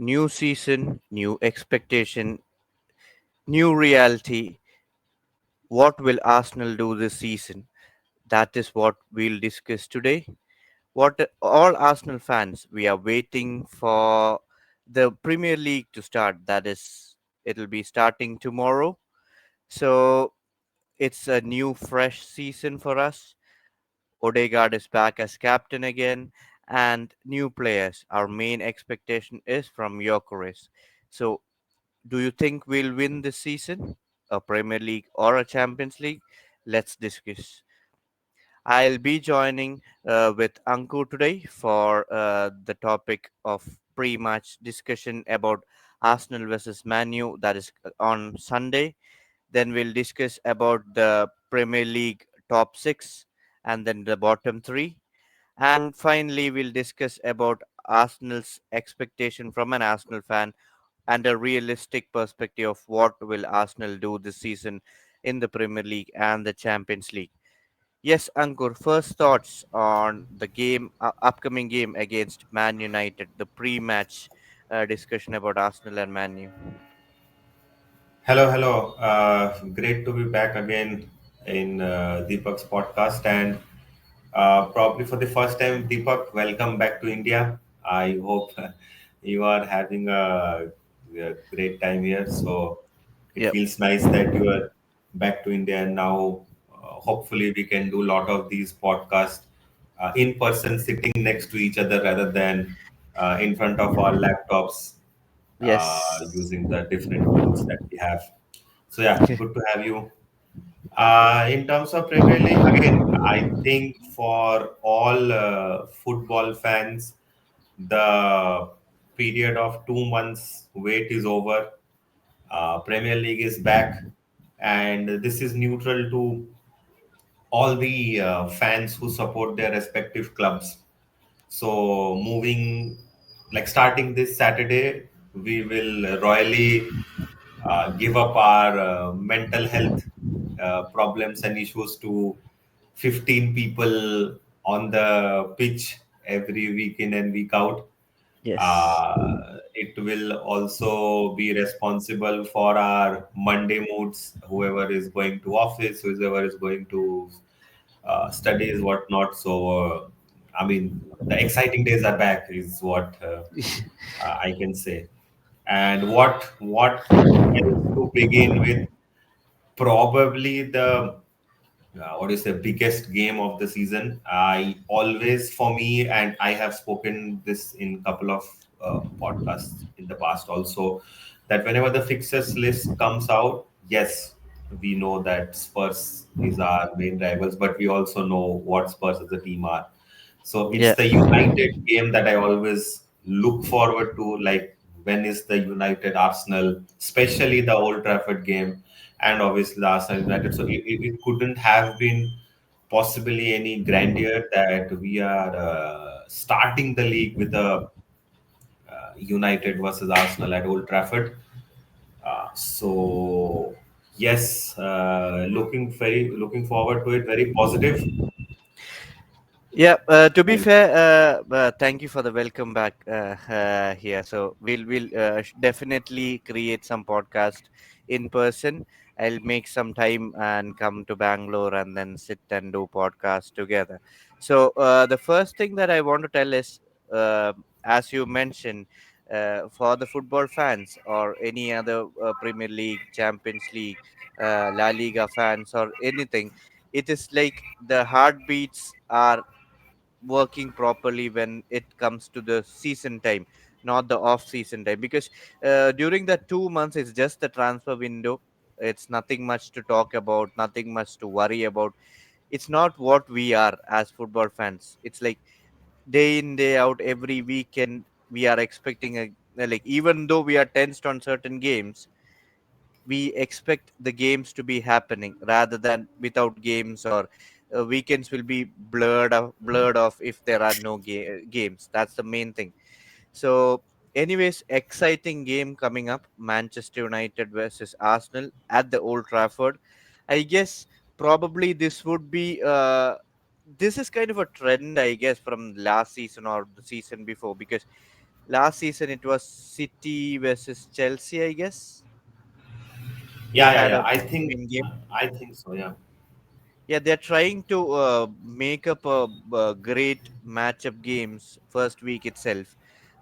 New season, new expectation, new reality. What will Arsenal do this season? That is what we'll discuss today. What all Arsenal fans, we are waiting for the Premier League to start. That is, it'll be starting tomorrow. So it's a new, fresh season for us. Odegaard is back as captain again, and new players. Our main expectation is from Gyökeres. So do you think we'll win this season? A Premier League or a Champions League? Let's discuss. I'll be joining with Ankur today for the topic of pre-match discussion about Arsenal versus Manu. That is on Sunday. Then we'll discuss about the Premier League top six and then the bottom three. And finally, we'll discuss about Arsenal's expectation from an Arsenal fan and a realistic perspective of what will Arsenal do this season in the Premier League and the Champions League. Yes, Ankur, first thoughts on the game, upcoming game against Man United, the pre-match discussion about Arsenal and Man U. Hello, hello. Great to be back again in Deepak's podcast. And probably for the first time, Deepak, welcome back to India. I hope you are having a great time here. So it Yep. feels nice that you are back to India. And now, hopefully, we can do a lot of these podcasts in person, sitting next to each other rather than in front of our laptops Yes. using the different tools that we have. So yeah, good to have you. In terms of Premier League, again, I think for all football fans, the period of 2 months wait is over. Premier League is back, and this is neutral to all the fans who support their respective clubs. So moving, like starting this Saturday, we will royally give up our mental health problems and issues to 15 people on the pitch every week in and week out. Yes. It will also be responsible for our Monday moods, whoever is going to office, whoever is going to studies, whatnot. So, I mean, the exciting days are back, is what I can say. And what else to begin with? Probably the what is the biggest game of the season. I always, for me, and I have spoken this in couple of podcasts in the past also, that whenever the fixtures list comes out, yes, we know that Spurs is our main rivals, but we also know what Spurs as a team are. So it's Yeah. the United game that I always look forward to, like when is the United Arsenal, especially the Old Trafford game, and obviously the Arsenal United. So it couldn't have been possibly any grandeur that we are starting the league with a United versus Arsenal at Old Trafford. So yes, looking forward to it. Very positive. Yeah, to be And fair, thank you for the welcome back here. So we'll definitely create some podcast in person. I'll make some time and come to Bangalore and then sit and do podcast together. So the first thing that I want to tell is, as you mentioned, for the football fans or any other Premier League, Champions League, La Liga fans or anything, it is like the heartbeats are working properly when it comes to the season time, not the off season time, because during the 2 months it's just the transfer window. It's nothing much to talk about, nothing much to worry about. It's not what we are as football fans. It's like day in day out, every weekend we are expecting like, even though we are tensed on certain games, we expect the games to be happening rather than without games, or weekends will be blurred off if there are no games. That's the main thing. So anyways, exciting game coming up, Manchester United versus Arsenal at the Old Trafford. I guess probably this would be this is kind of a trend, I guess, from last season or the season before, because Last season it was City versus Chelsea, I guess. They Yeah, yeah, had yeah. a main game. I think so. Yeah, Yeah, they're trying to make up a great matchup games first week itself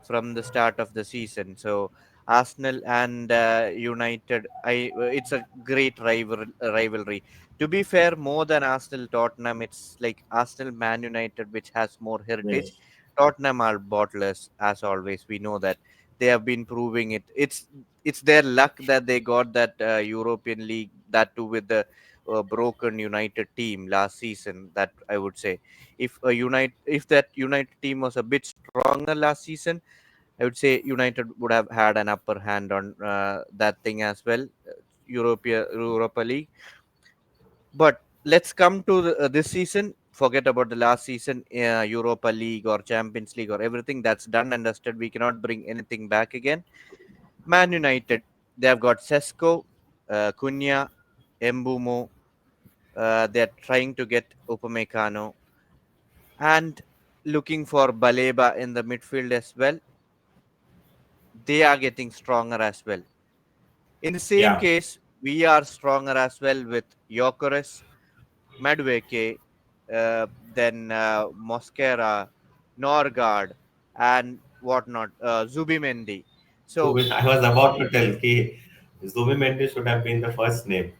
from the start of the season. So Arsenal and United, it's a great rivalry. To be fair, more than Arsenal Tottenham, it's like Arsenal Man United, which has more heritage. yes, Tottenham are bottlers as always. We know that they have been proving it. It's their luck that they got that European League, that too with the broken United team last season. That I would say, if that United team was a bit stronger last season, I would say United would have had an upper hand on that thing as well. Europa League. But let's come to this season. Forget about the last season, Europa League or Champions League or everything that's done and dusted. We cannot bring anything back again. Man United, they have got Sesko, Cunha, Embumo. They're trying to get Upamecano and looking for Baleba in the midfield as well. They are getting stronger as well. In the same yeah. case, we are stronger as well with Gyökeres, Madueke, then Mosquera, Norgard, and whatnot, Zubimendi. So, I was about to tell K. Zubimendi should have been the first name.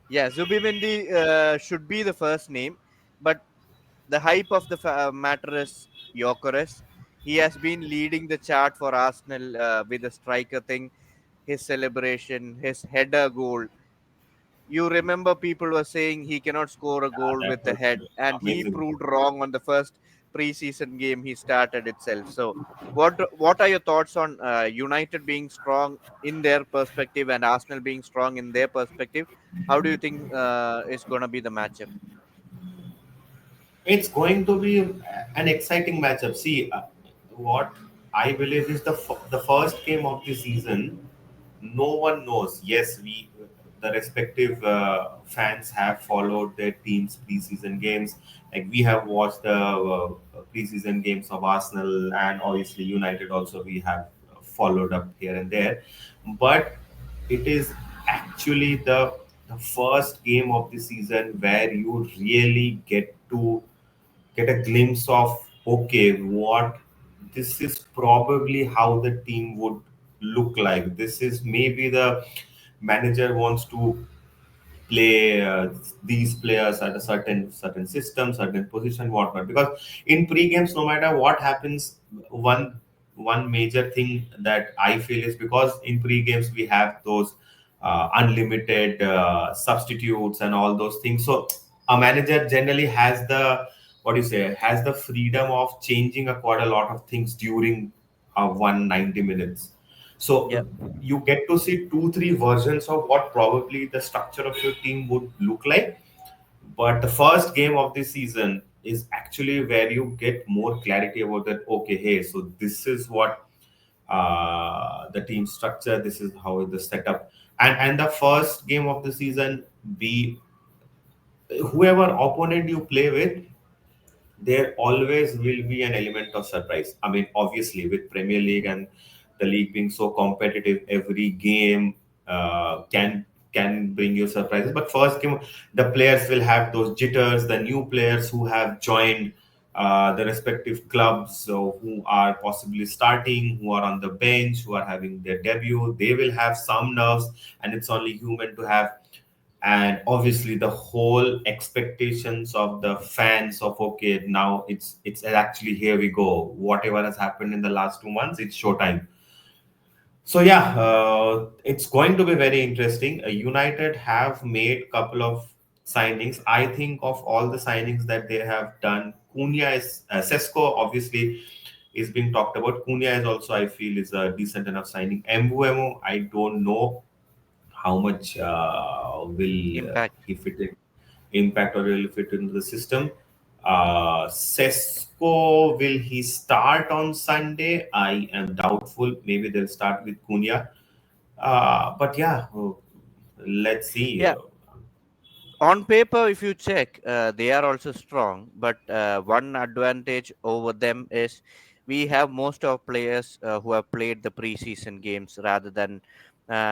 yeah, Zubimendi should be the first name, but the hype of the matter is Gyökeres. He has been leading the chart for Arsenal with the striker thing, his celebration, his header goal. You remember people were saying he cannot score a Yeah, goal that with the was head, and he amazing. proved wrong on the first preseason game he started itself. So, what are your thoughts on United being strong in their perspective and Arsenal being strong in their perspective? How do you think is going to be the matchup? It's going to be an exciting matchup. See, what I believe is the first game of the season. No one knows. Yes, we the respective fans have followed their team's preseason games. Like we have watched the preseason games of Arsenal and obviously United. Also, we have followed up here and there, but it is actually the first game of the season where you really get a glimpse of, okay, what this is probably how the team would look like. This is maybe the manager wants to play these players at a certain system, certain position, whatnot. Because in pre-games, no matter what happens, one major thing that I feel is because in pre-games we have those unlimited substitutes and all those things. So a manager generally has the, what do you say, has the freedom of changing a quite a lot of things during 190 minutes. Yeah, So you get to see two, three versions of what probably the structure of your team would look like. But the first game of the season is actually where you get more clarity about that. Okay, hey, so this is what the team structure. This is how the setup. And the first game of the season, be whoever opponent you play with, there always will be an element of surprise. I mean, obviously, with Premier League and the league being so competitive, every game can bring you surprises. But first game, the players will have those jitters. The new players who have joined the respective clubs, so who are possibly starting, who are on the bench, who are having their debut, they will have some nerves, and it's only human to have. And obviously the whole expectations of the fans of, okay, now it's actually, here we go, whatever has happened in the last 2 months, it's showtime. So yeah, it's going to be very interesting. United have made couple of signings. I think of all the signings that they have done, Cunha is Sesko obviously is being talked about. Cunha is also, I feel, is a decent enough signing. Mbuemo, I don't know how much will impact. he fit in, impact, or will fit into the system. Sesko, will he start on Sunday? I am doubtful. Maybe they'll start with Cunha. But yeah, let's see. Yeah, on paper, if you check, they are also strong. But one advantage over them is we have most of players who have played the preseason games rather than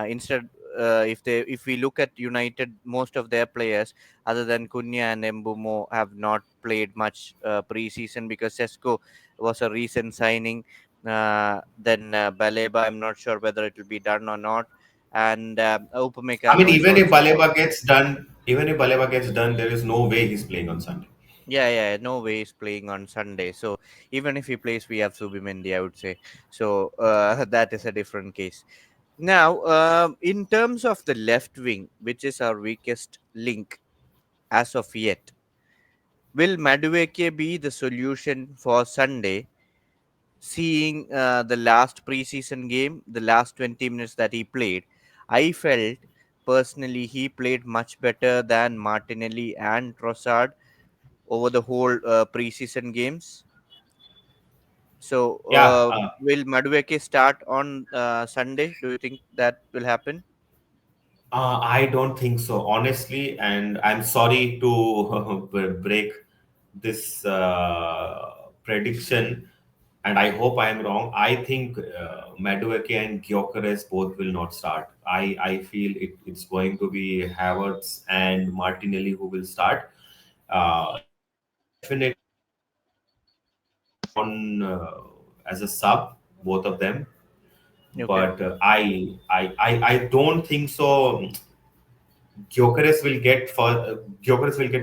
instead if we look at United, most of their players other than Cunha and Embumo have not played much preseason because Sesko was a recent signing. Then Baleba, I'm not sure whether it will be done or not, and I mean, Upamecano is also. Even if Baleba gets done, there is no way he's playing on Sunday. Yeah, yeah, no way he's playing on Sunday. So even if he plays, we have Subimendi, I would say. So that is a different case. Now, in terms of the left wing, which is our weakest link as of yet, will Madueke be the solution for Sunday? Seeing the last preseason game, the last 20 minutes that he played, I felt personally he played much better than Martinelli and Trossard over the whole preseason games. So, Yeah, will Madueke start on Sunday? Do you think that will happen? I don't think so, honestly, and I'm sorry to break this prediction, and I hope I am wrong. I think Madueke and Gyökeres both will not start. I feel it's going to be Havertz and Martinelli who will start. Definitely, Trossard on as a sub, both of them, Okay. but I don't think so. Gyökeres will get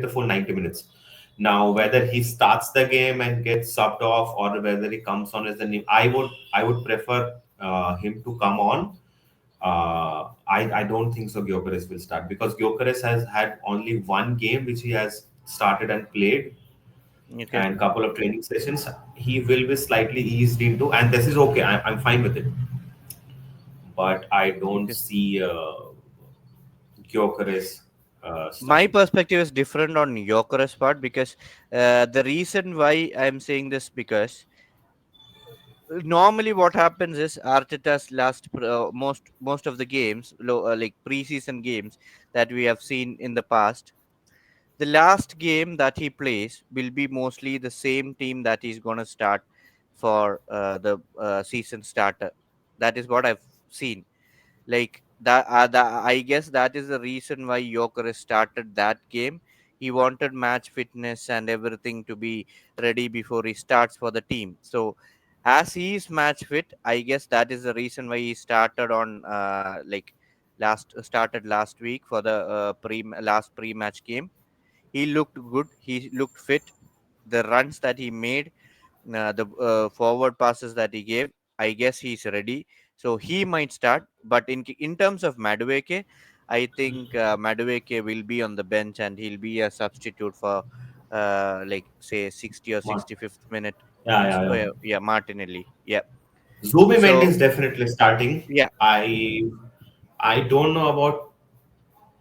the full 90 minutes. Now, whether Okay. he starts the game and gets subbed off, or whether he comes on as the new, I would prefer him to come on. I don't think so. Gyökeres will start because Gyökeres has had only one game which he has started and played, Okay. and couple of training sessions. He will be slightly eased into, and this is okay. I'm fine with it, but I don't Okay. see Gyökeres My starting. perspective is different on Yokeres part because the reason why I'm saying this because normally what happens is Arteta's most of the games, like preseason games that we have seen in the past, the last game that he plays will be mostly the same team that he's gonna start for the season starter. That is what I've seen. Like I guess that is the reason why Joker started that game. He wanted match fitness and everything to be ready before he starts for the team. So as he is match fit, I guess that is the reason why he started on last started last week for the pre-match game. He looked good, he looked fit. The runs that he made, the forward passes that he gave, I guess he's ready. So he might start. But in terms of Madueke, I think Madueke will be on the bench and he'll be a substitute for like say 60 or Mar- 65th minute. Yeah, yeah, yeah. Yeah, Martinelli. Yeah. Zubimendi So is definitely starting. yeah. I don't know about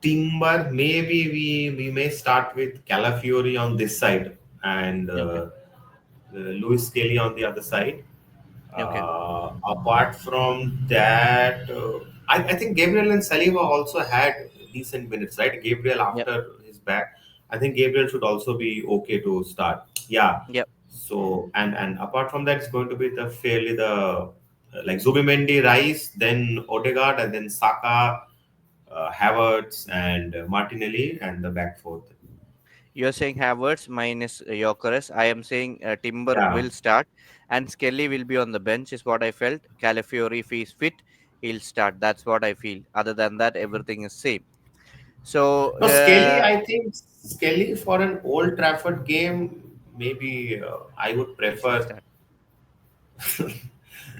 Timber. Maybe we may start with Calafiori on this side and Okay. Luis Kelly on the other side. Okay. Apart from that, I think Gabriel and Saliba also had decent minutes, right? Gabriel Yep. after his back, I think Gabriel should also be okay to start. Yeah. Yep. So and apart from that, it's going to be the like Zubimendi, Rice, then Odegaard, and then Saka, Havertz, and Martinelli, and the back four. You're saying Havertz minus Gyökeres. I am saying Timber Yeah. will start and Skelly will be on the bench, is what I felt. Calafiori, if he's fit, he'll start. That's what I feel. Other than that, everything is same. So, No, Skelly, I think Skelly for an Old Trafford game, maybe I would he should prefer. start.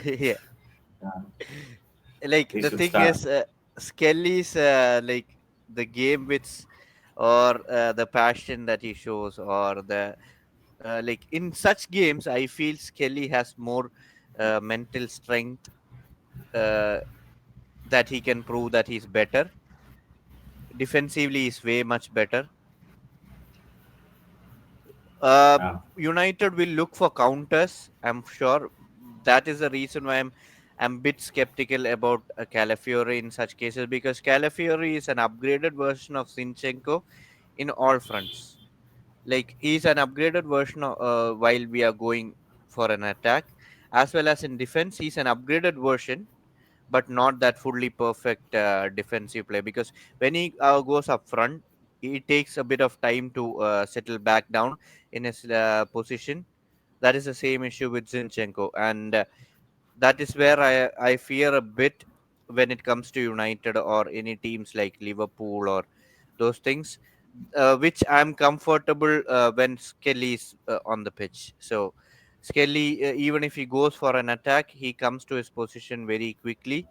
Yeah. Yeah, Like, he the should thing start. is, Skelly's like the game which or the passion that he shows or the like in such games, I feel Skelly has more mental strength uh, that he can prove that he's better. Defensively, he's way much better. Uh, Yeah, United will look for counters. I'm sure that is the reason why I'm a bit skeptical about Calafiori in such cases because Calafiori is an upgraded version of Sinchenko in all fronts. Like he's an upgraded version of while we are going for an attack, as well as in defense. He's an upgraded version, but not that fully perfect defensive play, because when he goes up front, it takes a bit of time to settle back down in his position. That is the same issue with Zinchenko, and that is where I fear a bit when it comes to United or any teams like Liverpool or those things, which I'm comfortable when Skelly is on the pitch. So Skelly, even if he goes for an attack, he comes to his position very quickly.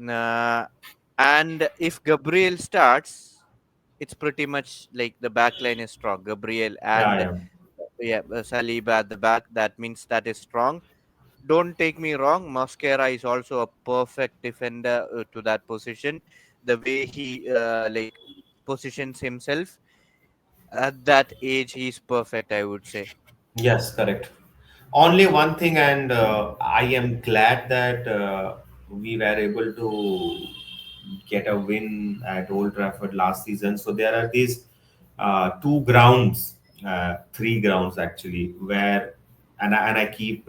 Uh, and if Gabriel starts, it's pretty much like the back line is strong. Gabriel Yeah, and yeah. yeah, Saliba at the back. That means that is strong. Don't take me wrong. Mosquera is also a perfect defender to that position. The way he positions himself at that age, he's perfect, I would say. Yes, correct. Only one thing, and I am glad that we were able to get a win at Old Trafford last season. So there are these two grounds, three grounds actually, where, and I keep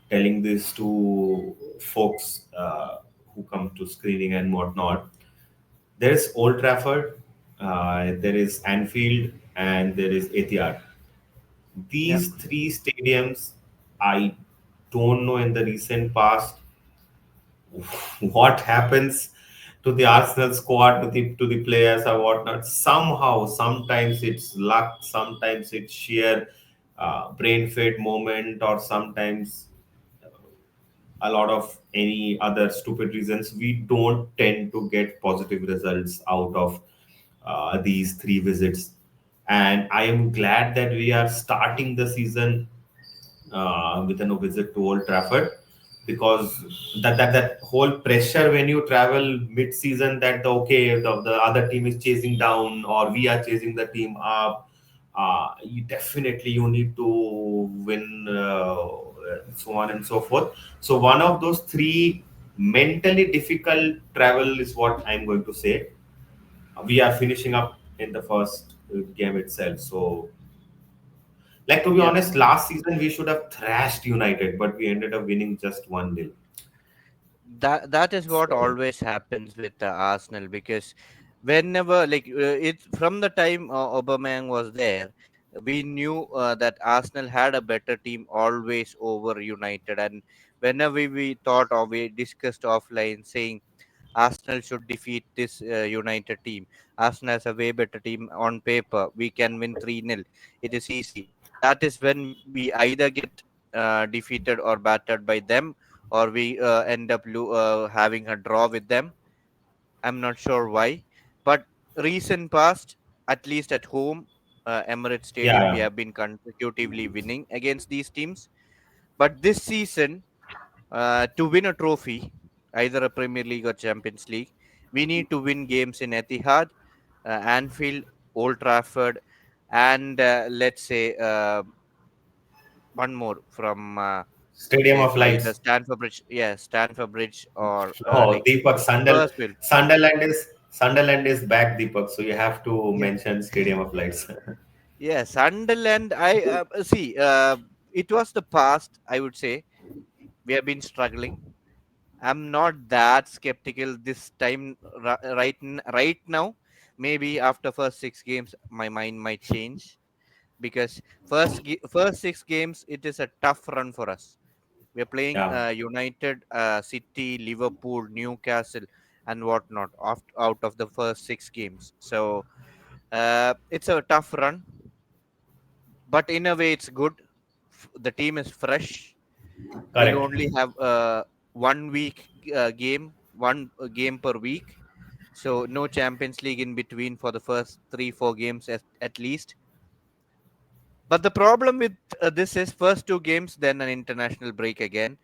telling this to folks who come to screening and whatnot. There is Old Trafford, there is Anfield, and there is Etihad. Yeah, These three stadiums, I don't know in the recent past what happens to the Arsenal squad, to the players or whatnot. Somehow, sometimes it's luck, sometimes it's sheer brain fade moment, or sometimes a lot of any other stupid reasons. We don't tend to get positive results out of these three visits. And I am glad that we are starting the season with a visit to Old Trafford, because that whole pressure when you travel mid-season, that the other team is chasing down or we are chasing the team up. You need to win, so on and so forth. So one of those three mentally difficult travel is what I'm going to say. We are finishing up in the first game itself. So, like, to be yeah. honest, last season we should have thrashed United, but we ended up winning just 1-0. That is what So always happens with Arsenal, because whenever it's from the time Aubameyang was there, we knew that Arsenal had a better team always over United, and whenever we thought or we discussed offline saying Arsenal should defeat this United team. Arsenal has a way better team on paper. We can win 3-0. It is easy. That is when we either get defeated or battered by them, or we end up having a draw with them. I'm not sure why. But recent past, at least at home, Emirates yeah, Stadium, we yeah. have been consecutively winning against these teams. But this season, to win a trophy, either a Premier League or Champions League, we need to win games in Etihad, Anfield, Old Trafford, and let's say one more from Stadium of either Lights. Stanford Bridge, yeah, Stanford Bridge, or Oh, Deepak, Spursville. Sunderland is back, Deepak. So you have to Yeah, mention Stadium of Lights. yeah, Sunderland. I see. It was the past. I would say we have been struggling. I'm not that skeptical this time. Right now, maybe after first 6 games, my mind might change, because first 6 games it is a tough run for us. We're playing Yeah, United, City, Liverpool, Newcastle, and whatnot out of the first 6 games. So it's a tough run, but in a way it's good. The team is fresh. We'll correct. only have 1 week game, one game per week. So no Champions League in between for the first 3-4 games at least. But the problem with this is first 2 games, then an international break again.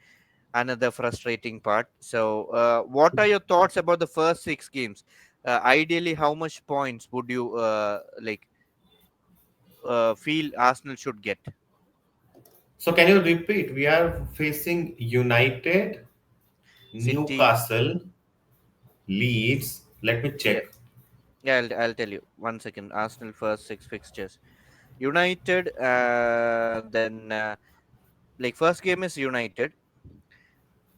Another frustrating part. So, what are your thoughts about the first 6 games? Ideally, how much points would you feel Arsenal should get? So can you repeat? We are facing United, City, Newcastle, Leeds. Let me yeah, check. yeah. I'll tell you. 1 second. Arsenal first 6 fixtures. United, then like first game is United,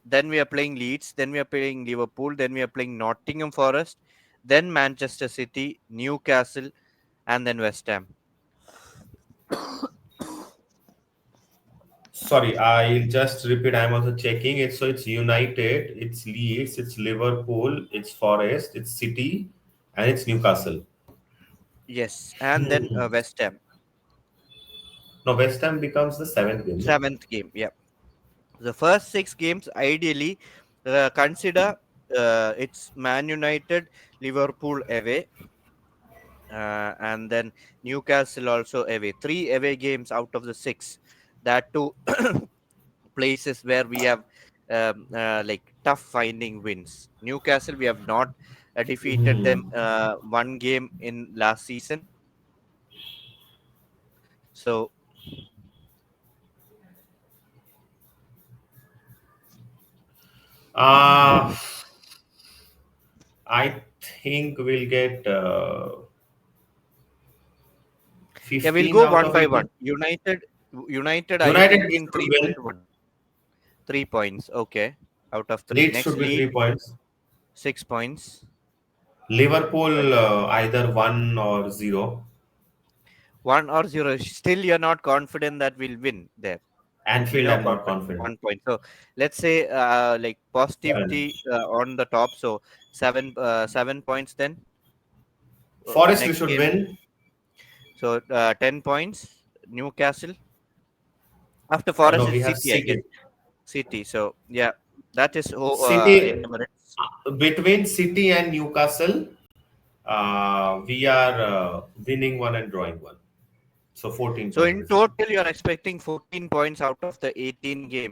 then we are playing Leeds, then we are playing Liverpool, then we are playing Nottingham Forest, then Manchester City, Newcastle, and then West Ham. Sorry, I'll just repeat. I'm also checking it. So it's United, it's Leeds, it's Liverpool, it's Forest, it's City, and it's Newcastle. Yes, and then West Ham. No, West Ham becomes the seventh game, no? Seventh game. Yeah. The first six games, ideally, consider it's Man United, Liverpool away, and then Newcastle also away. Three away games out of the six. That two places where we have like tough finding wins. Newcastle, we have not defeated them Hmm. one game in last season. So Uh, I think we'll get yeah, we'll 15 go out one of by one. 18. United, are you United thinking should three win. point one? 3 points. Okay. Out of three. Leeds Next should be lead, 3 points. 6 points. Liverpool West Ham. either 1 or 0. 1 or 0. Still, you're not confident that we'll win there. Anfield, Zero I'm not confidence. confident. 1 point. So let's say like Seven. positivity on the top. So 7 points then. Forest we Next should game. win. So 10 points. Newcastle. After No, Forest, we it's have City, I guess. City. City. So yeah, that is in City Emirates. between City and Newcastle, we are winning one and drawing one. So 14 So points in basically. total, you're expecting 14 points out of the 18 Yeah,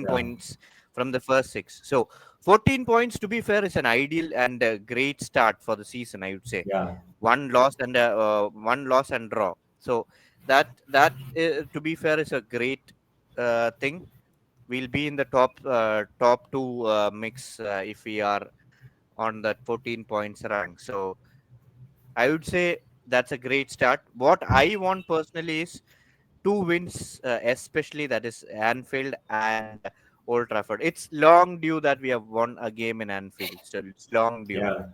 points from the first six. So 14 points, to be fair, is an ideal and a great start for the season, I would say. yeah. One loss and draw. So to be fair, is a great thing. We'll be in the top two mix if we are on that 14 points rank. So I would say that's a great start. What I want personally is two wins, especially that is Anfield and Old Trafford. It's long due that we have won a game in Anfield. So it's long due. Yeah.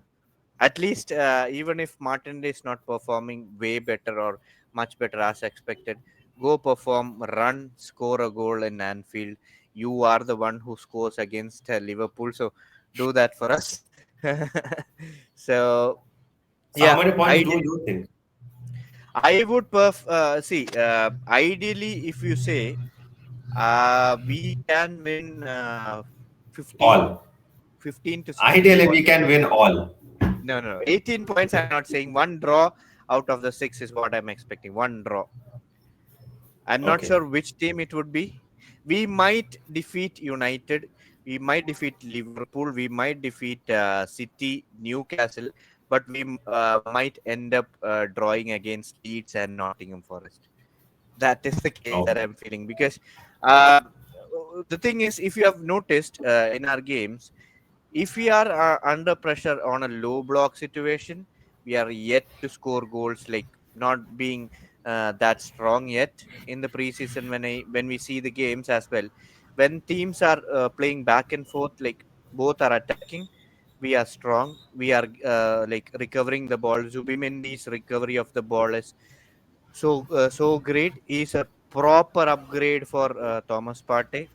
At least, even if Martin is not performing way better or much better as expected, go perform, run, score a goal in Anfield. You are the one who scores against Liverpool. So do that for us. So So how yeah, many points I do you think? I would see ideally if you say we can win 15, All. 15 to 16 Ideally, we points. can win all. No. 18 points, I'm not saying. One draw out of the six is what I'm expecting. One draw. I'm not Okay. sure which team it would be. We might defeat United. We might defeat Liverpool. We might defeat City, Newcastle. But we might end up drawing against Leeds and Nottingham Forest. That is the case that Okay. I'm feeling because uh, the thing is, if you have noticed in our games, if we are under pressure on a low block situation, we are yet to score goals, like not being that strong yet in the preseason. When we see the games as well, when teams are playing back and forth, like both are attacking, we are strong. We are like recovering the ball. Zubimendi's recovery of the ball is so great. He's a proper upgrade for Thomas Partey.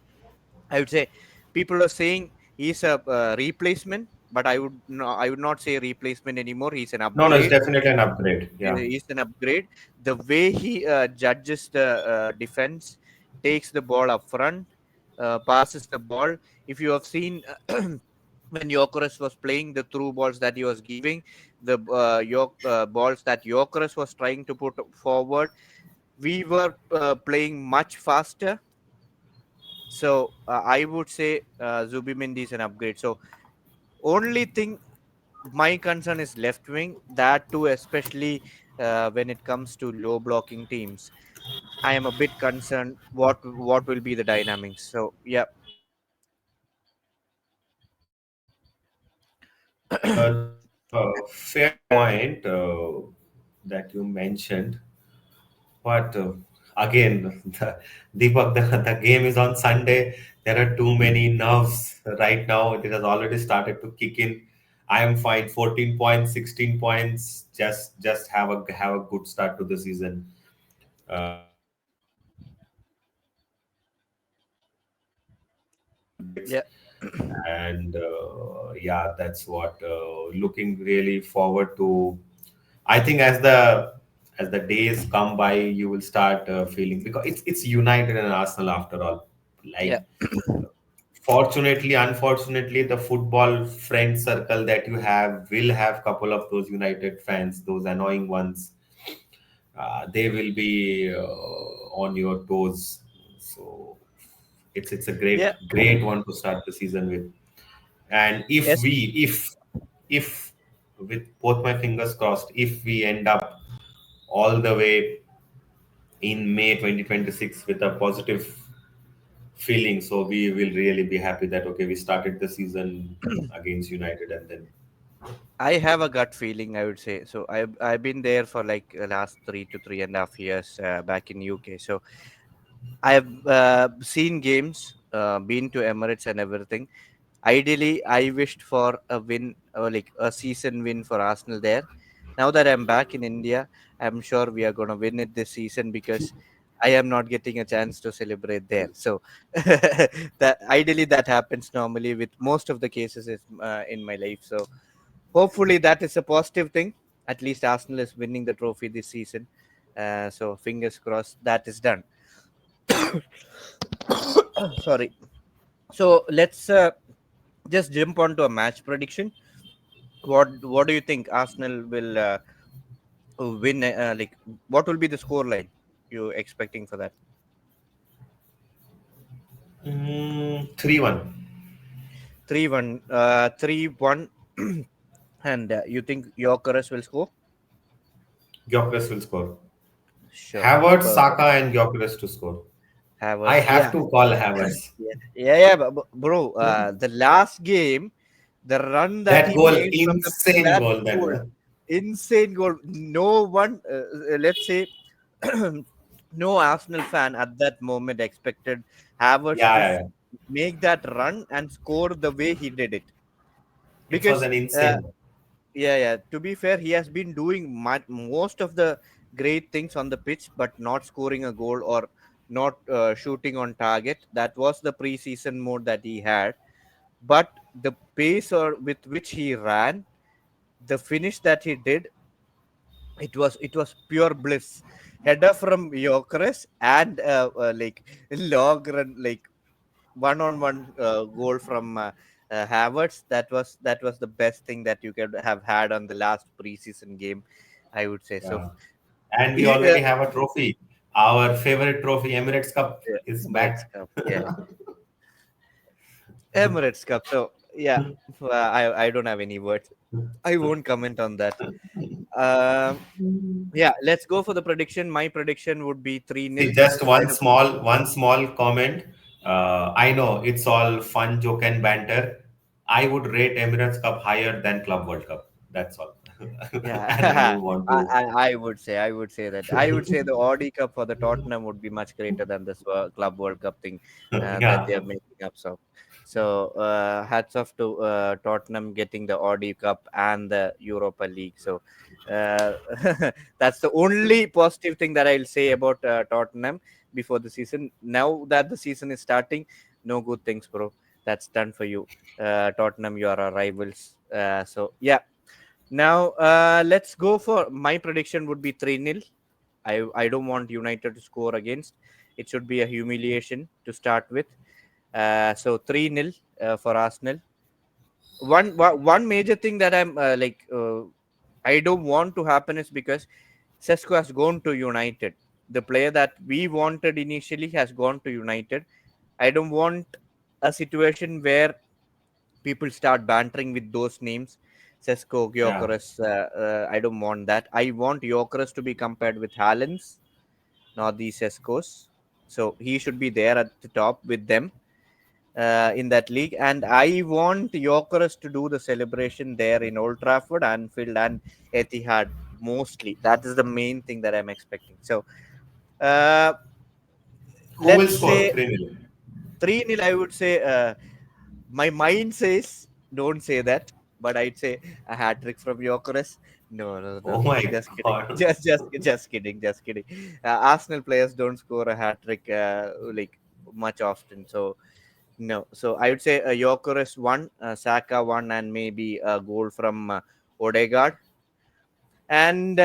I would say people are saying he's a replacement, but I would not say replacement anymore. He's an No, no, it's upgrade. definitely an upgrade. Yeah. He's an upgrade. The way he judges the defense, takes the ball up front, passes the ball. If you have seen when Jokeres was playing, the through balls that he was giving, the balls that Jokeres was trying to put forward, we were playing much faster. So I would say Zubimendi is an upgrade. So only thing my concern is left wing. That too, especially when it comes to low blocking teams, I am a bit concerned. What will be the dynamics? So yeah, That's a fair point that you mentioned. But again, Deepak, the game is on Sunday. There are too many nerves right now. It has already started to kick in. I am fine. 14 points, 16 points. Just have a good start to the season. Yeah, And yeah, that's what looking really forward to. I think as the days come by, you will start feeling, because it's United and Arsenal after all. yeah, Like, fortunately, unfortunately, the football friend circle that you have will have couple of those United fans, those annoying ones. They will be on your toes. So it's a yeah. great one to start the season with. And Yes, if with both my fingers crossed, if we end up all the way in May 2026 with a positive feeling, so we will really be happy that okay, we started the season against United, and then I have a gut feeling, I would say. So I've been there for like last 3 to 3.5 years back in UK. So I've seen games, been to Emirates and everything. Ideally, I wished for a win, or like a season win for Arsenal there. Now that I'm back in India, I'm sure we are going to win it this season because I am not getting a chance to celebrate there. So that ideally that happens normally with most of the cases in my life. So hopefully that is a positive thing. At least Arsenal is winning the trophy this season. So fingers crossed that is done. Sorry. So let's just jump onto a match prediction. What do you think Arsenal will win? Like, what will be the score line you expecting for that? 3-1. 3-1. 3-1. And you think Yorkeres will score? Gyökeres will score. Sure. Havertz, Perfect. Saka, and Gyökeres to score. I Havertz. have Yeah. to call Havertz. Yeah. Yeah. Bro, the last game, the run that That he goal, made from insane that goal. That goal, one. insane goal. No one, let's say, no Arsenal fan at that moment expected Havertz Yeah, to yeah, yeah. make that run and score the way he did it. It was Because, an uh, insane. yeah, yeah. To be fair, he has been doing most of the great things on the pitch, but not scoring a goal or not shooting on target. That was the preseason mode that he had. But the pace or with which he ran, the finish that he did, it was pure bliss. Header from Gyökeres and like long run, like one-on-one goal from Havertz. That was the best thing that you could have had on the last preseason game, I would say. So, Yeah. And we he, uh, already have a trophy. Our favorite trophy, Emirates Cup, yeah, is Emirates back. Cup, yeah, Emirates Cup. So, yeah, I don't have any words. I won't comment on that. Um, yeah, let's go for the prediction. My prediction would be 3-0. See, just I don't. one small comment. I know it's all fun, joke, and banter. I would rate Emirates Cup higher than Club World Cup. That's all. And I Yeah, don't want I, to. I I would say that I would say the Audi Cup for the Tottenham would be much greater than this Club World Cup thing that they Yeah, are making up. So hats off to Tottenham getting the Audi Cup and the Europa League. So uh, that's the only positive thing that I'll say about Tottenham before the season. Now that the season is starting, no good things, bro. That's done for you. Tottenham, you are our rivals. So yeah. Now, let's go for my prediction would be 3-0. I don't want United to score against. It should be a humiliation to start with. So 3-0 for Arsenal. One major thing that I'm I don't want to happen is because Sesko has gone to United. The player that we wanted initially has gone to United. I don't want a situation where people start bantering with those names. Sesko, yeah, Gyökeres, I don't want that. I want Gyökeres to be compared with Haaland's, not the Seskos. So he should be there at the top with them in that league. And I want Gyökeres to do the celebration there in Old Trafford, Anfield, and Etihad mostly. That is the main thing that I'm expecting. So, Who will Let's score? say 3-0. 3-0. I would say my mind says don't say that, but I'd say a hat trick from Jokeres. No, no, no. Oh my Just kidding. God. Just kidding. Just kidding. Arsenal players don't score a hat trick like much often. So no. So I would say Jokeres one, Saka one, and maybe a goal from Odegaard. And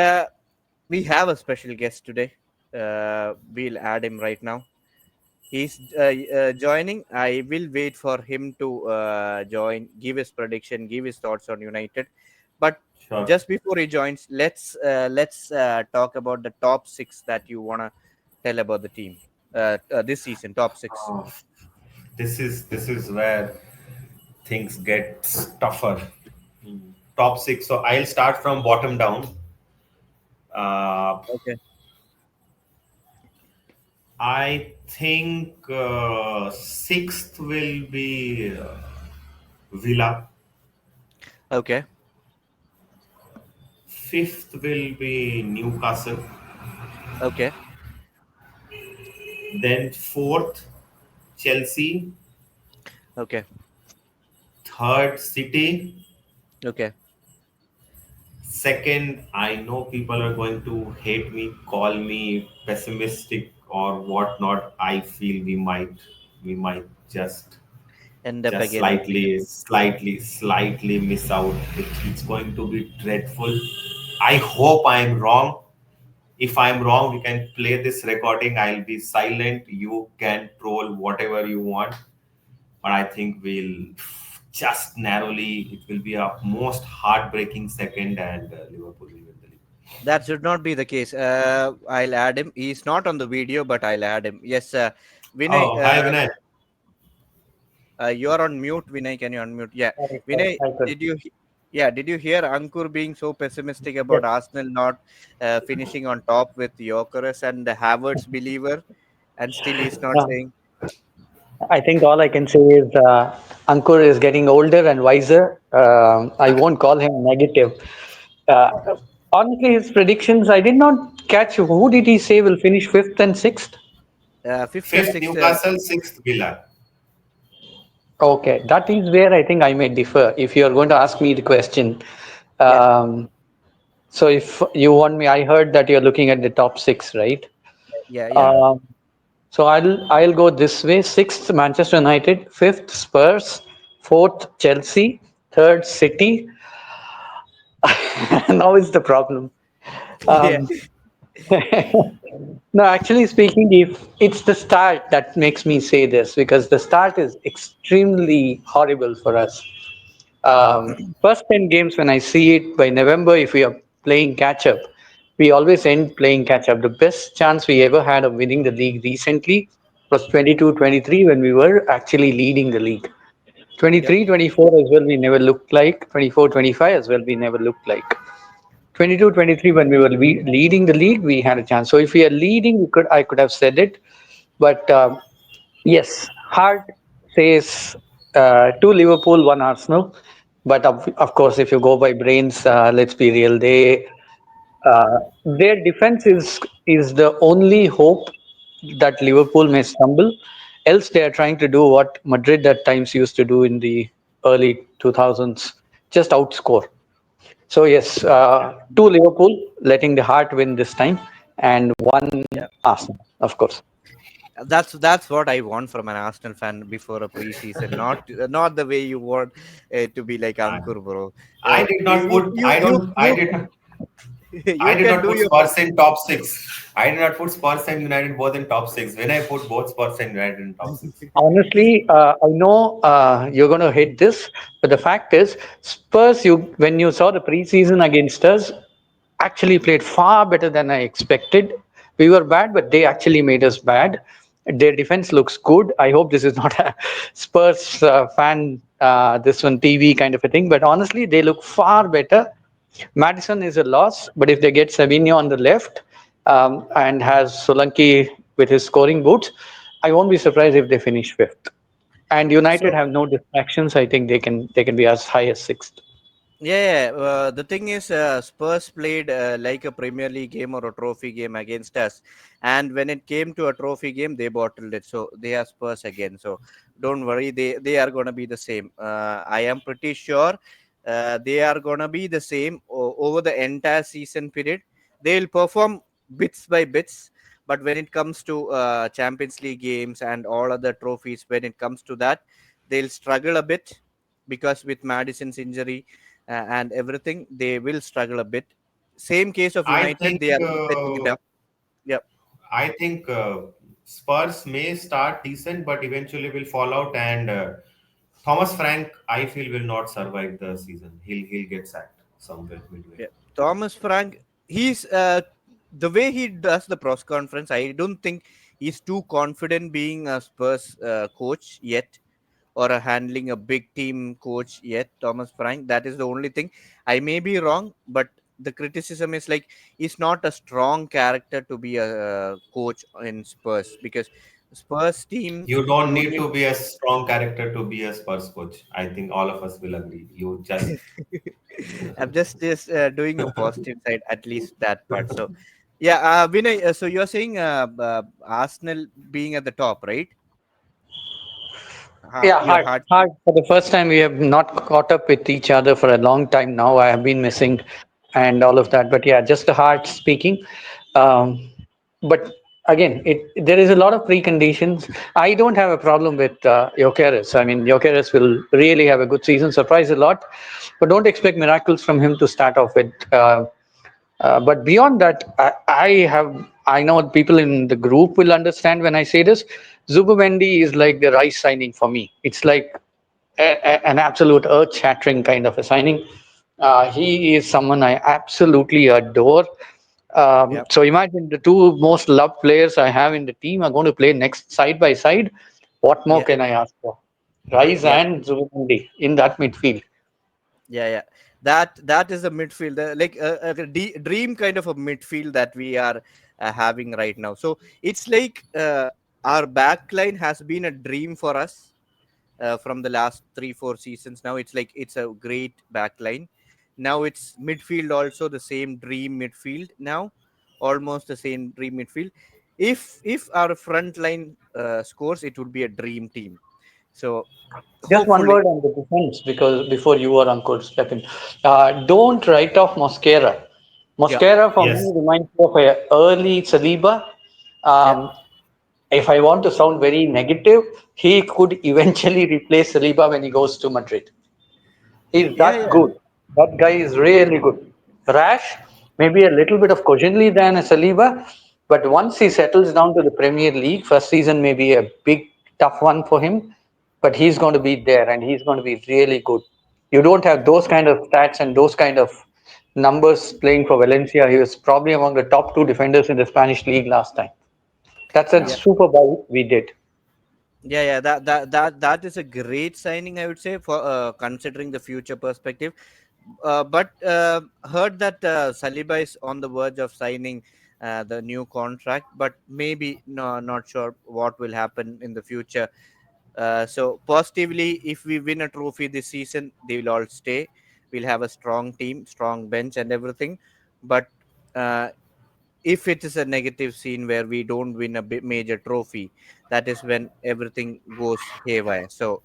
we have a special guest today. We'll add him right now. He's joining. I will wait for him to join, give his prediction, give his thoughts on United. But Sure. just before he joins, let's talk about the top six that you wanna tell about the team this season. Top six. Oh, this is where things get tougher. Top six. So I'll start from bottom down. Uh, Okay. I think sixth will be Villa. Okay. Fifth will be Newcastle. Okay. Then fourth, Chelsea. Okay. Third, City. Okay. Second, I know people are going to hate me, call me pessimistic or whatnot. I feel we might just End up just again with slightly miss out. It's going to be dreadful. I hope I'm wrong. If I'm wrong, we can play this recording. I'll be silent. You can troll whatever you want. But I think we'll just narrowly, it will be a most heartbreaking second, and Liverpool will win the league. that should not be the case. I'll add him. He's not on the video, but I'll add him. Yes, Vinay. Oh, hi, Vinay. You are on mute, Vinay. Can you unmute? Yeah, Sorry, sorry, Vinay. I could. Yeah, did you hear Ankur being so pessimistic Yes. about Arsenal not finishing on top with Gyökeres and the Havertz believer, and still he's not Uh, saying. I think all I can say is Ankur is getting older and wiser. I won't call him negative. Uh, Honestly, his predictions, I did not catch. Who did he say will finish fifth and sixth? Fifth and Fifth, sixth. Newcastle, sixth, Villa. Okay, that is where I think I may differ if you are going to ask me the question. Yeah, Um, so if you want me, I heard that you're looking at the top six, right? yeah, yeah, Um, So I'll go this way. Sixth, Manchester United. Fifth, Spurs. Fourth, Chelsea. Third, City. Now is the problem. yeah. Um, no, actually speaking, if it's the start that makes me say this because the start is extremely horrible for us. First 10 games, when I see it by November, if we are playing catch up, we always end playing catch up. The best chance we ever had of winning the league recently was 22-23 when we were actually leading the league. Yep. 23-24 as well, we never looked like. 24-25 as well, we never looked like. 22-23 when we were leading the league, we had a chance. So if we are leading, I could have said it. But yes, heart says two Liverpool, one Arsenal. But of course, if you go by brains, let's be real. Uh, their defense is the only hope that Liverpool may stumble. Else, they are trying to do what Madrid at times used to do in the early 2000s, just outscore. So yes, two Liverpool, letting the heart win this time, and one Yeah. Arsenal, of course. That's what I want from an Arsenal fan before a preseason. Not the way you want to be like I, Ankur, bro. I did not You put, you I you don't, you I you did can not do put your Spurs in top six. I did not put Spurs and United both in top six. When I put both Spurs and United in top six. Honestly, I know you're going to hate this, but the fact is, Spurs, when you saw the preseason against us, actually played far better than I expected. We were bad, but they actually made us bad. Their defense looks good. I hope this is not a Spurs fan, this one TV kind of a thing, but honestly, they look far better. Madison is a loss, but if they get Savinho on the left and has Solanke with his scoring boots, I won't be surprised if they finish fifth. And United so have no distractions. I think they can be as high as sixth. The thing is, Spurs played like a Premier League game or a trophy game against us, and when it came to a trophy game, they bottled it. So they are Spurs again. So don't worry, they are gonna be the same. I am pretty sure they are gonna be the same over the entire season period. They'll perform bits by bits, but when it comes to Champions League games and all other trophies, when it comes to that, they'll struggle a bit because with Madison's injury and everything, they will struggle a bit. Same case of I United, think they are setting it up. Yep, I think Spurs may start decent, but eventually will fall out. And Thomas Frank, I feel, will not survive the season. He'll get sacked somewhere midway. yeah. Thomas Frank, he's the way he does the press conference. I don't think he's too confident being a Spurs coach yet, or a handling a big team coach yet. Thomas Frank, that is the only thing. I may be wrong, but the criticism is like he's not a strong character to be a coach in Spurs, because Spurs team You don't you need need. to be a strong character to be a Spurs coach. I think all of us will agree. You just I'm just doing a positive side, at least that part. So yeah, Vinay, so you're saying Arsenal being at the top, right? Yeah, Your hard, heart. hard. For the first time, we have not caught up with each other for a long time now. I have been missing and all of that. But yeah, just the heart speaking. Um, but again, there is a lot of preconditions. I don't have a problem with Jokeres. I mean, Jokeres will really have a good season, surprise a lot. But don't expect miracles from him to start off with. But beyond that, I know people in the group will understand when I say this. Zubimendi is like the rice signing for me. It's like an absolute earth-shattering kind of a signing. He is someone I absolutely adore. Yep. So imagine the two most loved players I have in the team are going to play next side by side. What more Yeah. can I ask for? Rice Yep. and Zubimendi in that midfield. Yeah. That is a midfield, like a dream kind of a midfield that we are having right now. So it's like our back line has been a dream for us from the last 3 4 seasons. Now it's like it's a great back line. Now it's midfield also the same dream midfield now, almost the same dream midfield. If our front line scores, it would be a dream team. So Just one hopefully. word on the defense because before you or Uncle step in, don't write off Mosquera. Yeah. Mosquera for yes. me reminds me of a early Saliba. Yeah. Um, if I want to sound very negative, he could eventually replace Saliba when he goes to Madrid. He's that Yeah. good. That guy is really good. Rash, maybe a little bit of cogently than a Saliba, but once he settles down to the Premier League, first season may be a big tough one for him, but he's going to be there and he's going to be really good. You don't have those kind of stats and those kind of numbers playing for Valencia. He was probably among the top two defenders in the Spanish league last time. That's a Yeah. super buy we did. That is a great signing, I would say, for considering the future perspective. But heard that Saliba is on the verge of signing the new contract, but maybe no, not sure what will happen in the future. So positively, if we win a trophy this season, they will all stay. We'll have a strong team, strong bench, and everything. But uh, if it is a negative scene where we don't win a major trophy, that is when everything goes haywire. So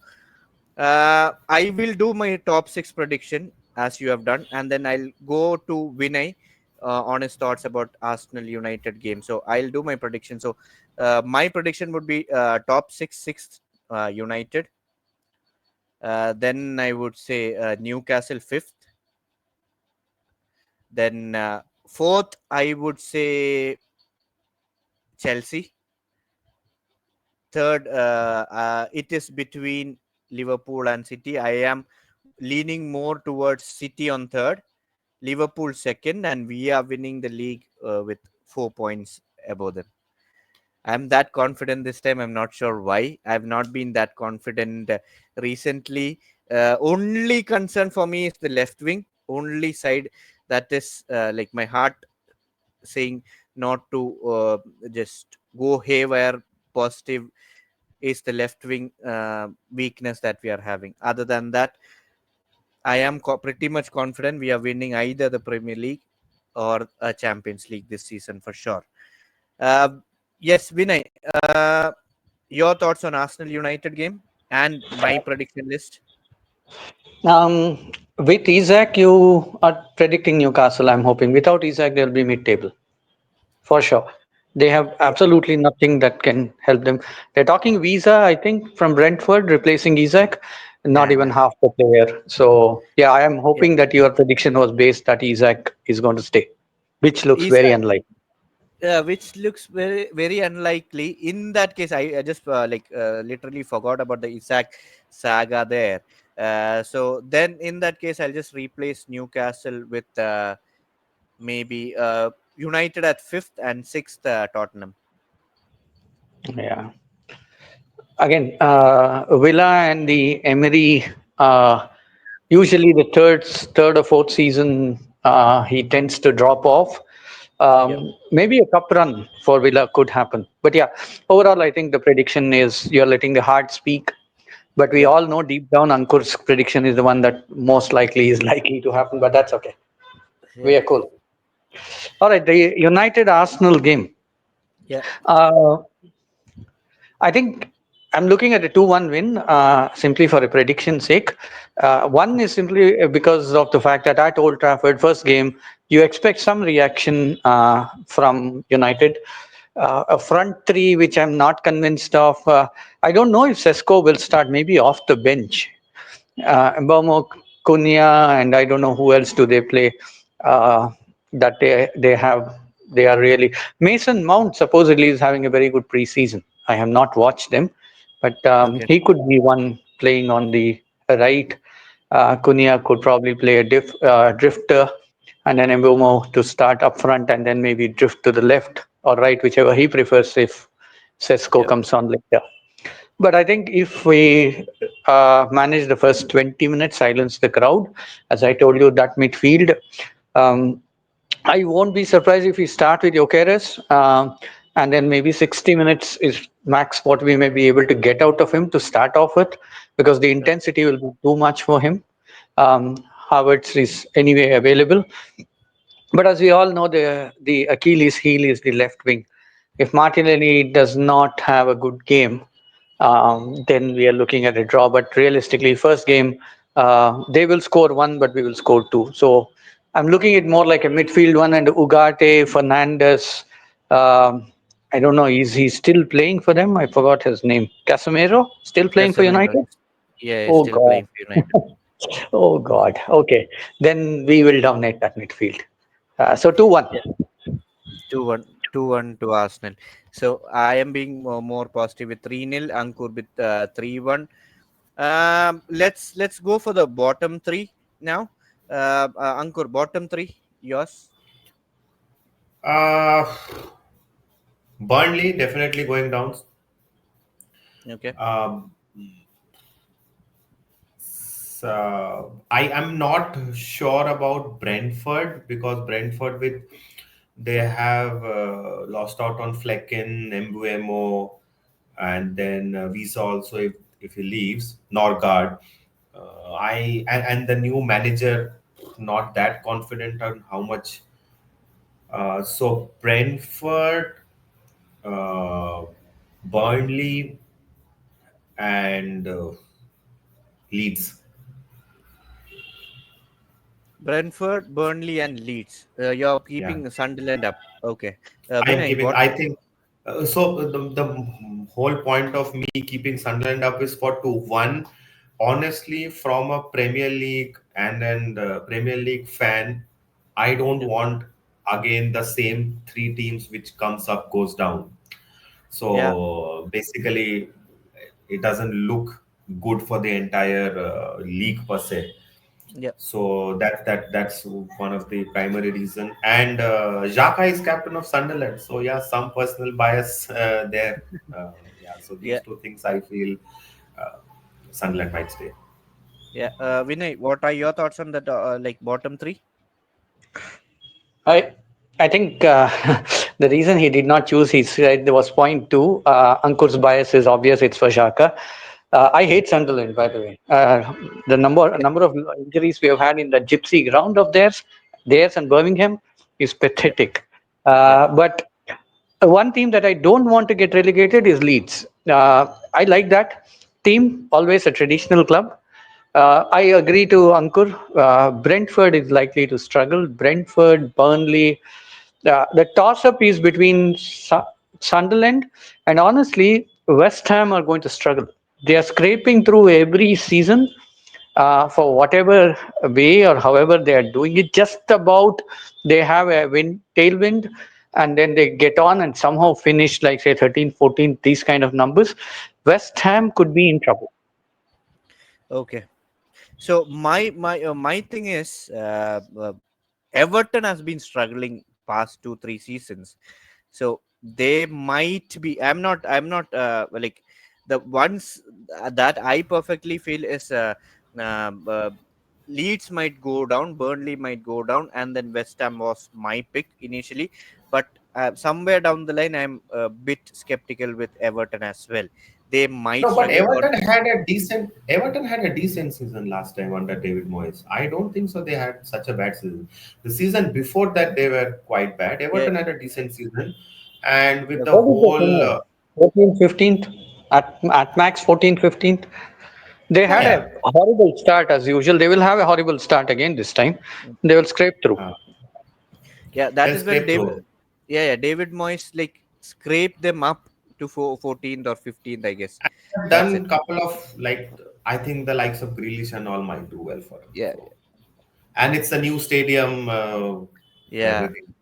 I will do my top six prediction as you have done, and then I'll go to Vinay on his thoughts about Arsenal United game. So I'll do my prediction. So my prediction would be top six United. Then I would say Newcastle fifth. Then fourth, I would say Chelsea. Third, it is between Liverpool and City. I am leaning more towards City on third, Liverpool second, and we are winning the league with 4 points above them. I'm that confident this time. I'm not sure why. I've not been that confident recently. Only concern for me is the left wing. Only side that is like my heart saying not to just go haywire. Positive is the left wing weakness that we are having. Other than that, I am pretty much confident we are winning either the Premier League or a Champions League this season for sure. Uh, yes, Vinay, your thoughts on Arsenal United game and my prediction list? With Isaac, you are predicting Newcastle, I'm hoping. Without Isaac, they'll be mid-table for sure. They have Yeah. absolutely nothing that can help them. They're talking Visa, I think, from Brentford, replacing Isaac, not Nah, even nah. half the player. So, yeah, I am Yeah. hoping that your prediction was based that Isaac is going to stay, which looks very Isak, unlikely. which looks very unlikely. In that case, I just literally forgot about the Isak saga there. So then in that case, I'll just replace Newcastle with maybe United at fifth and sixth, Tottenham. Yeah. Again, Villa and the Emery, usually the third or fourth season, he tends to drop off. Yep. Maybe a cup run for Villa could happen. But yeah, overall, I think the prediction is you're letting the heart speak. But we Yep. all know deep down, Ankur's prediction is the one that most likely is likely to happen. But that's okay. We Yeah. are cool. All right, the United Arsenal game. Yeah. Uh, I think I'm looking at a 2-1 win simply for a prediction sake. One is simply because of the fact that at Old Trafford, first game, you expect some reaction from United. A front three, which I'm not convinced of. I don't know if Sesko will start, maybe off the bench. Mbomo, Cunha, and I don't know who else do they play. That they have they are really Mason Mount supposedly is having a very good preseason. I have not watched them, but Okay. he could be one playing on the right. Cunha could probably play a drifter, and then Mbomo to start up front, and then maybe drift to the left or right, whichever he prefers. If Sesko Yep. comes on later. But I think if we manage the first 20 minutes, silence the crowd, as I told you, that midfield, um, I won't be surprised if we start with Jokeres, and then maybe 60 minutes is max what we may be able to get out of him to start off with, because the Yep. intensity will be too much for him. Um, Havertz is anyway available. But as we all know, the Achilles heel is the left wing. If Martinelli does not have a good game, then we are looking at a draw. But realistically, first game, they will score one, but we will score two. So I'm looking at more like a midfield one, and Ugarte, Fernandez. I don't know, is he still playing for them? I forgot his name. Casemiro still playing for Casemiro United? is, yeah, is Oh still God. playing for United. Oh God. Okay, then we will dominate that midfield. So 2-1. Yeah. 2-1, 2-1 to Arsenal. So I am being more positive with 3-0. Ankur with 3-1. Let's go for the bottom three now. Ankur, bottom three, yours. Uh, Burnley definitely going down. Okay. Um, I am not sure about Brentford because Brentford with they have lost out on Flecken, Embuemo, and then Visa also if he leaves Norgard. And the new manager not that confident on how much. So Brentford, uh, Burnley, and Leeds. Brentford, Burnley, and Leeds. You're Yeah. keeping Sunderland up. Okay. I am Vinay, keeping. what? I think the whole point of me keeping Sunderland up is for two. One, honestly, from a Premier League and then the Premier League fan, I don't Yep. want again the same three teams which comes up goes down. Yeah. So basically, it doesn't look good for the entire league per se. Yep. So that's one of the primary reason. And Xhaka is captain of Sunderland. So yeah, some personal bias there. Yeah, so these Yeah. two things I feel uh, Sunderland might stay. Yeah. Vinay, what are your thoughts on the bottom three? I I think the reason he did not choose, he said there was point two. Ankur's bias is obvious. It's for Shaka. I hate Sunderland, by the way. The number of injuries we have had in the gypsy ground of theirs and Birmingham is Yeah, pathetic. yeah. But one team that I don't want to get relegated is Leeds. I like that team, always a traditional club. I agree to Ankur. Brentford is likely to struggle. Brentford, Burnley. The toss up is between Sunderland and honestly, West Ham are going to struggle. They are scraping through every season for whatever way or however they are doing it. Just about they have a tailwind, and then they get on and somehow finish like say 13, 14, these kind of numbers. West Ham could be in trouble. Okay. So my thing is, Everton has been struggling past 2 3 seasons, so they might be. I'm not like the ones that I perfectly feel is Leeds might go down, Burnley might go down, and then West Ham was my pick initially, but somewhere down the line, I'm a bit skeptical with Everton as well. They might No, but struggle, or Everton had a decent season last time under David Moyes. I don't think so. They had such a bad season. The season before that, they were quite bad. yeah, Everton had a decent season, and with the What is the whole finish? 14th, 15th? At max 14th, 15th? They yeah, had yeah, a horrible start as usual. They will have a horrible start again this time. They will scrape through. uh, yeah. That they'll is when scrape David, through. yeah, David Moyes like scraped them up to 14th or 15th, I guess. I've That's done it. couple of like I think the likes of Grealish and all might do well for him. Yeah, So, and it's a new stadium, yeah, everything.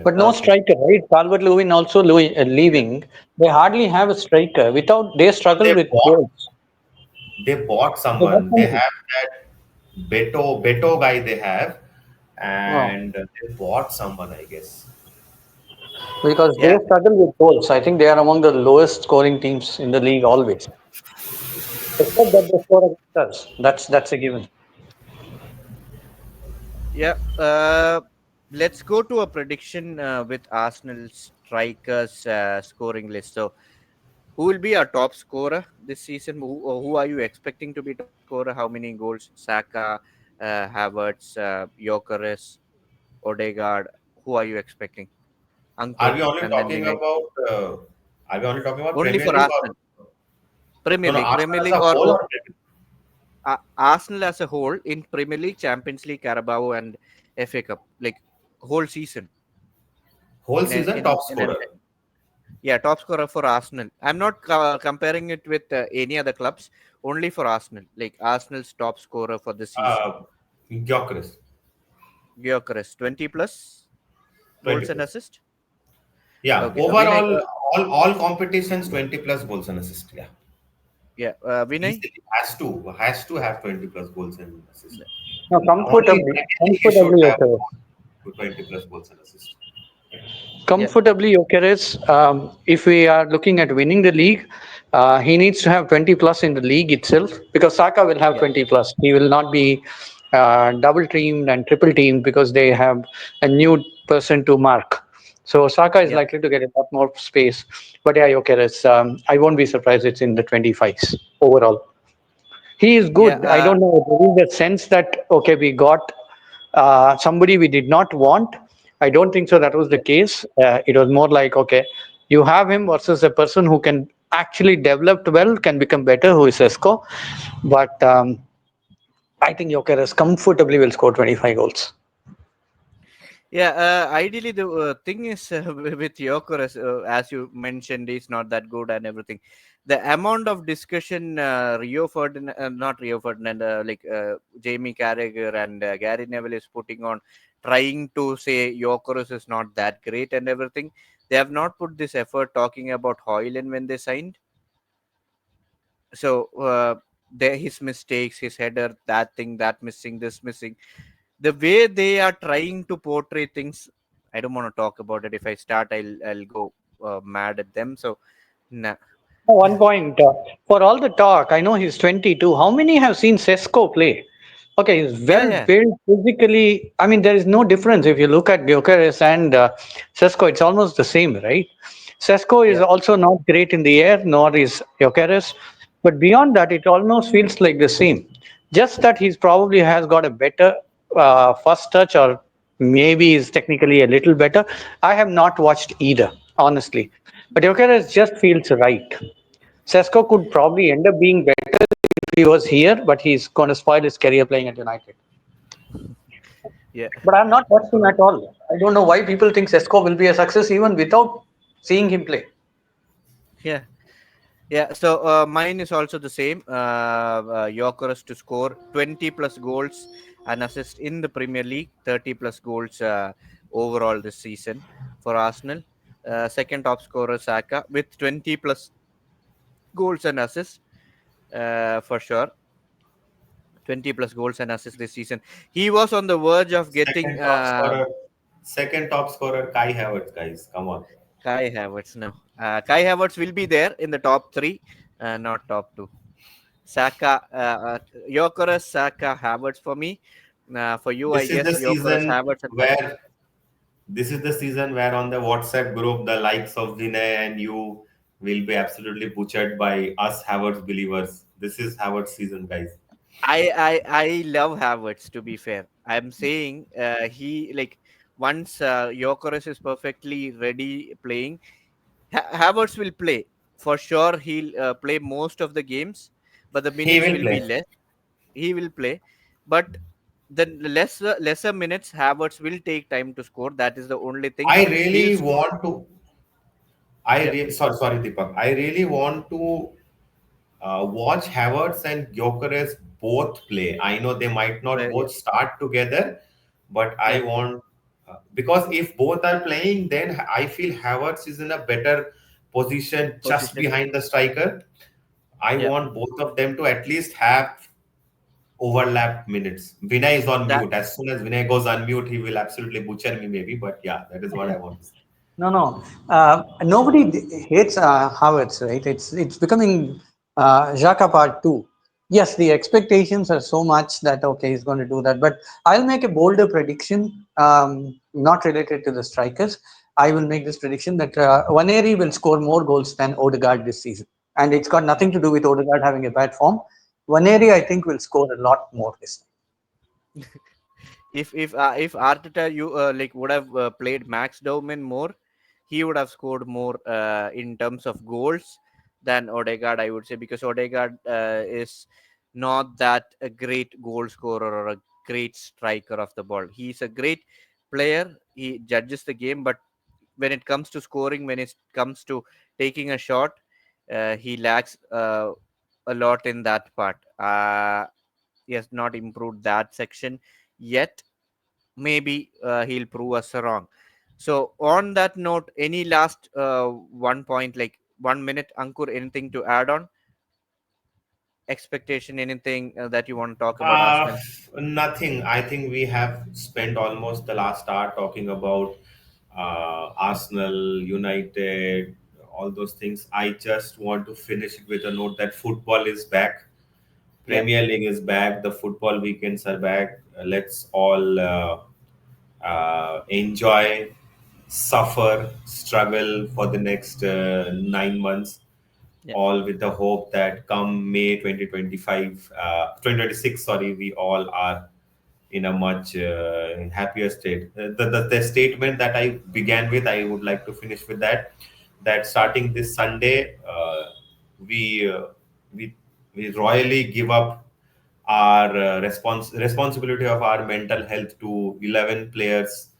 But no okay, striker, right? Calvert Lewin also yeah, leaving. They hardly have a striker. Without they struggle They with bought goals. they bought They bought someone. They somebody. have that Beto guy they have, Oh, and they bought someone, I guess. because they yeah, struggle with goals. I think they are among the lowest scoring teams in the league always. Except that they score against us. That's a given. yeah. Let's go to a prediction with Arsenal strikers scoring list. So, who will be our top scorer this season? Who are you expecting to be top scorer? How many goals? Saka, Havertz, Gyökeres, Odegaard. Who are you expecting? Are Ankur, we only and then talking Vinay. about? Are we only talking about Only Premier for League Arsenal. or Premier no? No, League, Arsenal Premier as League, a or whole or Premier Arsenal as a whole in Premier League, Champions League, Carabao, and FA Cup, like whole season whole in a, season top in an scorer? yeah, top scorer for Arsenal. I'm not comparing it with any other clubs. Only for Arsenal, like Arsenal's top scorer for the season. Uh, Gyökeres, Gyökeres, 20 plus 20 goals and plus. assist. Yeah, Okay, Vinay. overall, all competitions 20 plus goals and assists. Yeah, Yeah, Vinay. easily has to have 20 plus goals and assists. No, Only comfortably, Premier League he should comfortably have okay. 20 plus goals and assists. Yeah, Comfortably Jokeres, if we are looking at winning the league, he needs to have 20 plus in the league itself because Saka will have yeah, 20 plus. He will not be double teamed and triple teamed because they have a new person to mark. So Saka is yeah, likely to get a lot more space. But yeah, Jokeres, I won't be surprised it's in the 25s overall. He is yeah. good. I don't know. There is a sense that okay, we got somebody we did not want. I don't think so. That was the Yeah. case. It was more like okay, you have him versus a person who can actually develop well, can become better, who is Esco. But I think Jokeres comfortably will score 25 goals. Yeah, ideally the thing is with Gyökeres, as you mentioned, is not that good and everything. The amount of discussion Rio Ferdinand, not Rio Ferdinand, Jamie Carragher and Gary Neville is putting on, trying to say Gyökeres is not that great and everything. They have not put this effort talking about Hoyland when they signed. So his mistakes, his header, that thing, that missing, this missing, the way they are trying to portray things, I don't want to talk about it. If I start, I'll go mad at them. So nah. One point for all the talk, I know he's 22. How many have seen Sesko play? Okay, he's Yeah, well yeah, built physically. I mean, there is no difference if you look at Gyökeres and Sesko. It's almost the same, right? Sesko is yeah, also not great in the air, nor is Gyökeres. But beyond that, it almost feels like the same. Just that he's probably has got a better first touch, or maybe is technically a little better. I have not watched either, honestly. But Jokeres just feels right. Sesko could probably end up being better if he was here, but he's going to spoil his career playing at United. Yeah, But I'm not watching him at all. I don't know why people think Sesko will be a success even without seeing him play. yeah. Yeah, so mine is also the same. Gyökeres to score 20 plus goals and assist in the Premier League, 30 plus goals overall this season for Arsenal. Second top scorer Saka with 20 plus goals and assists for sure. 20 plus goals and assists this season. He was on the verge of getting Second top scorer, second top scorer, Kai Havertz, guys. Come on. Kai Havertz. No, Kai Havertz will be there in the top three, not top two. Saka, Gyökeres, Saka, Havertz for me. For you, I This is the guess Gyökeres, season Havertz, and Saka. where this is the season where on the WhatsApp group the likes of Vinay and you will be absolutely butchered by us Havertz believers. This is Havertz season, guys. I love Havertz. To be fair, I'm saying he like once Gyökeres is perfectly ready playing, Havertz will play for sure. He'll play most of the games, but the He minutes will will be play. less. He will play, but the lesser minutes Havertz will take time to score. That is the only thing. I He'll really score. want to. Yeah, Sorry, Deepak. I really want to watch Havertz and Gyökeres both play. I know they might not yeah, both start together, but I yeah. want because if both are playing, then I feel Havertz is in a better position just Position. behind the striker. I Yeah, want both of them to at least have overlap minutes. Vinay is on that mute. As soon as Vinay goes on mute, he will absolutely butcher me, maybe. But yeah, that is what I want to say. No, no. Nobody hates Havertz, right? It's becoming Xhaka part two. Yes, the expectations are so much that okay, he's going to do that. But I'll make a bolder prediction, not related to the strikers. I will make this prediction that Waneri will score more goals than Odegaard this season, and it's got nothing to do with Odegaard having a bad form. Waneri, I think, will score a lot more this time. if Arteta you like would have played Max Dowman more, he would have scored more in terms of goals than Odegaard, I would say, because Odegaard is not that a great goal scorer or a great striker of the ball. He's a great player. He judges the game, but when it comes to scoring, when it comes to taking a shot, he lacks a lot in that part. He has not improved that section yet. Maybe he'll prove us wrong. So on that note, any last one point, like 1 minute, Ankur, anything to add on? Expectation, anything that you want to talk about Uh, Arsenal? Nothing. I think we have spent almost the last hour talking about Arsenal, United, all those things. I just want to finish it with a note that football is back. Yeah, Premier League is back. The football weekends are back. Let's all enjoy, suffer, struggle for the next 9 months, yeah, all with the hope that come May 2025, 2026, sorry, we all are in a much happier state. The statement that I began with, I would like to finish with that starting this Sunday, we, uh, we, we royally give up our responsibility of our mental health to 11 players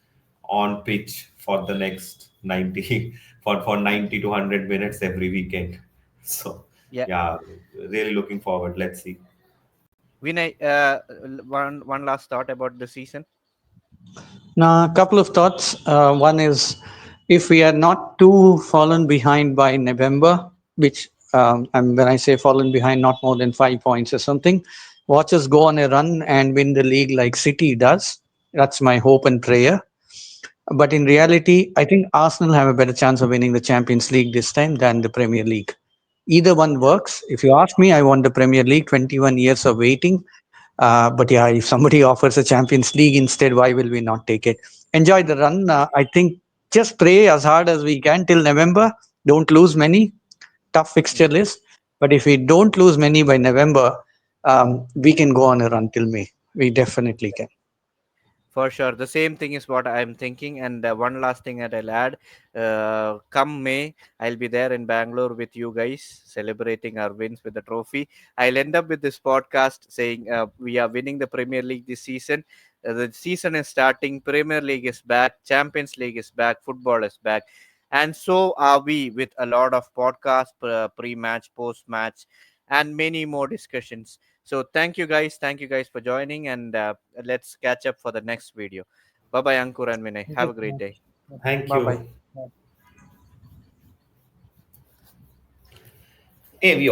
on pitch for the next 90 for 90 to 100 minutes every weekend. So yeah. yeah, really looking forward. Let's see. Vinay, one last thought about the season. Now, a couple of thoughts. One is if we are not too fallen behind by November, which and when I say fallen behind, not more than 5 points or something, watch us go on a run and win the league like City does. That's my hope and prayer. But in reality, I think Arsenal have a better chance of winning the Champions League this time than the Premier League. Either one works. If you ask me, I want the Premier League, 21 years of waiting. But yeah, if somebody offers a Champions League instead, why will we not take it? Enjoy the run. I think just pray as hard as we can till November. Don't lose many. Tough fixture Mhm. list. But if we don't lose many by November, we can go on a run till May. We definitely can. For sure. The same thing is what I'm thinking. And one last thing that I'll add, come May, I'll be there in Bangalore with you guys celebrating our wins with the trophy. I'll end up with this podcast saying we are winning the Premier League this season. The season is starting. Premier League is back. Champions League is back. Football is back. And so are we with a lot of podcasts, pre match, post match, and many more discussions. So thank you guys. Thank you guys for joining, and let's catch up for the next video. Bye bye, Ankur and Vinay. Thank Have you a so great day. much. Thank Bye bye. you. Hey, we